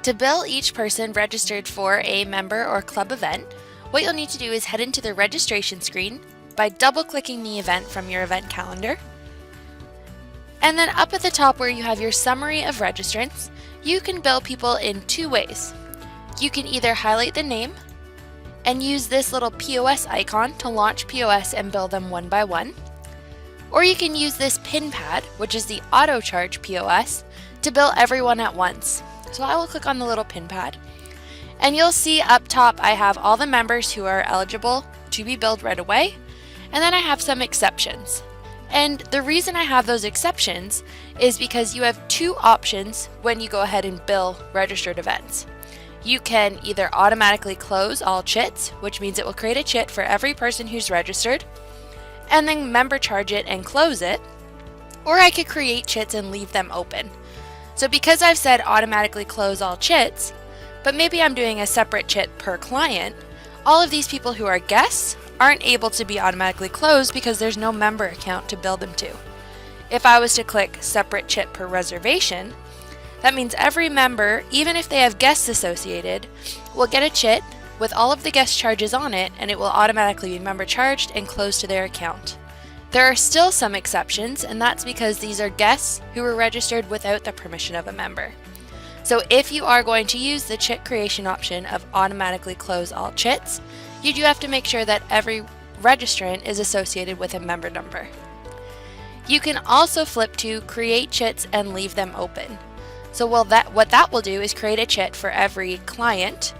To bill each person registered for a member or club event, what you'll need to do is head into the registration screen by double-clicking the event from your event calendar. And then up at the top where you have your summary of registrants, you can bill people in two ways. You can either highlight the name and use this little POS icon to launch POS and bill them one by one. Or you can use this pin pad, which is the auto charge POS, to bill everyone at once. So I will click on the little pin pad, and you'll see up top I have all the members who are eligible to be billed right away, and then I have some exceptions. And the reason I have those exceptions is because you have two options when you go ahead and bill registered events. You can either automatically close all chits, which means it will create a chit for every person who's registered, and then member charge it and close it, or I could create chits and leave them open. So because I've said automatically close all chits, but maybe I'm doing a separate chit per client, all of these people who are guests aren't able to be automatically closed because there's no member account to bill them to. If I was to click separate chit per reservation, that means every member, even if they have guests associated, will get a chit with all of the guest charges on it, and it will automatically be member charged and closed to their account. There are still some exceptions, and that's because these are guests who were registered without the permission of a member. So if you are going to use the chit creation option of automatically close all chits, you do have to make sure that every registrant is associated with a member number. You can also flip to create chits and leave them open. So what that will do is create a chit for every client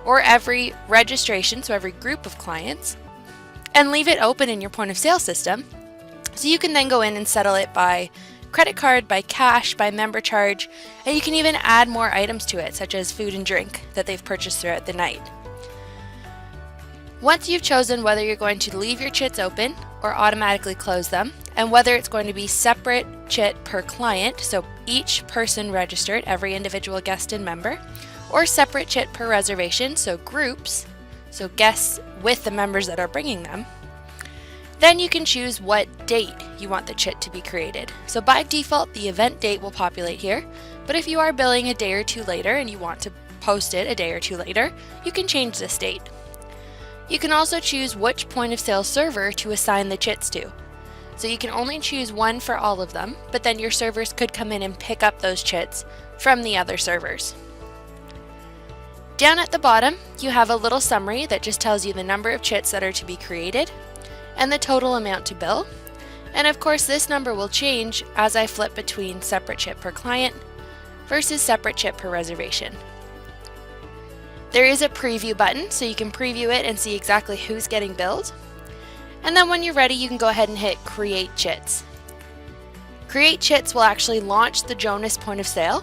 or every registration, so every group of clients, and leave it open in your point of sale system. So you can then go in and settle it by credit card, by cash, by member charge, and you can even add more items to it, such as food and drink that they've purchased throughout the night. Once you've chosen whether you're going to leave your chits open or automatically close them, and whether it's going to be separate chit per client, so each person registered, every individual guest and member, or separate chit per reservation, so groups, so guests with the members that are bringing them, then you can choose what date you want the chit to be created. So by default, the event date will populate here, but if you are billing a day or two later and you want to post it a day or two later, you can change this date. You can also choose which point of sale server to assign the chits to. So you can only choose one for all of them, but then your servers could come in and pick up those chits from the other servers. Down at the bottom, you have a little summary that just tells you the number of chits that are to be created and the total amount to bill. And of course, this number will change as I flip between separate chit per client versus separate chit per reservation. There is a preview button, so you can preview it and see exactly who's getting billed. And then when you're ready, you can go ahead and hit Create Chits. Create Chits will actually launch the Jonas point of sale,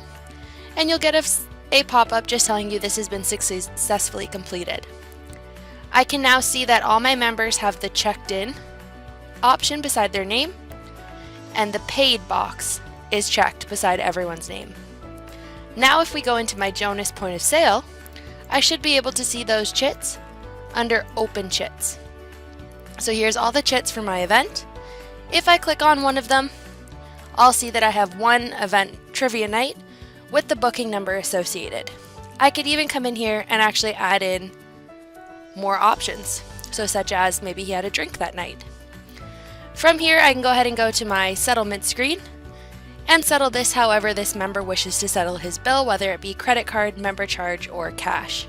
and you'll get a pop-up just telling you this has been successfully completed. I can now see that all my members have the checked in option beside their name, and the paid box is checked beside everyone's name. Now if we go into my Jonas point of sale, I should be able to see those chits under Open Chits. So here's all the chits for my event. If I click on one of them, I'll see that I have one event trivia night with the booking number associated. I could even come in here and actually add in more options, so such as maybe he had a drink that night. From here, I can go ahead and go to my settlement screen and settle this however this member wishes to settle his bill, whether it be credit card, member charge, or cash.